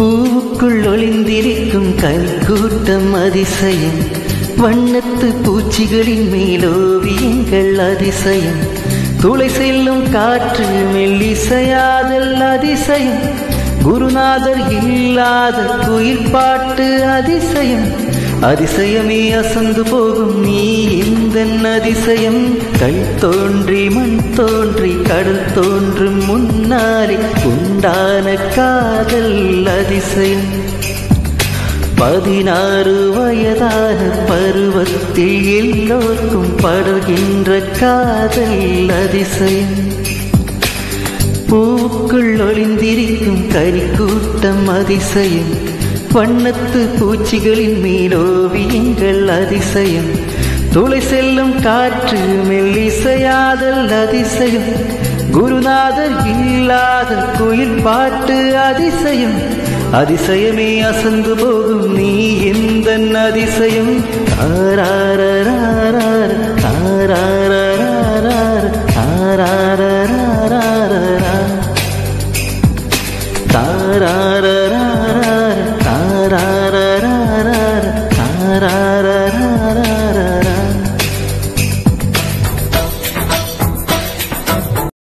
பூவுக்குள் ஒளிந்திருக்கும் கல்கூட்டம் அதிசயம், வண்ணத்து பூச்சிகளின் மேலோவியங்கள் அதிசயம், துளை செல்லும் காற்று மெல்லிசையாதல் அதிசயம், குருநாதர் இல்லாத குயில் பாட்டு அதிசயம், அதிசயமே அசந்து போகும் நீ இந்த அதிசயம். கல் தோன்றி மண் தோன்றி கடல் தோன்றும் முன்னாலே உண்டான காதல் அதிசயம். 16 வயதான பருவத்தில் எல்லோருக்கும் படர்கின்ற காதல் அதிசயம். பூவுக்குள் ஒளிந்திருக்கும் கரிக்கூட்டம் அதிசயம், வண்ணத்து பூச்சிகளின் மேலோவியங்கள் அதிசயம், துளை செல்லும் காற்று மெல்லிசையாதல் அதிசயம், குருநாதர் இல்லாத குயில் பாட்டு அதிசயம், அதிசயமே அசந்து போகும் நீ எந்த அதிசயம். தாராரராரார தாராரராரார தாராரராரார தாராரராரார தாராரராரார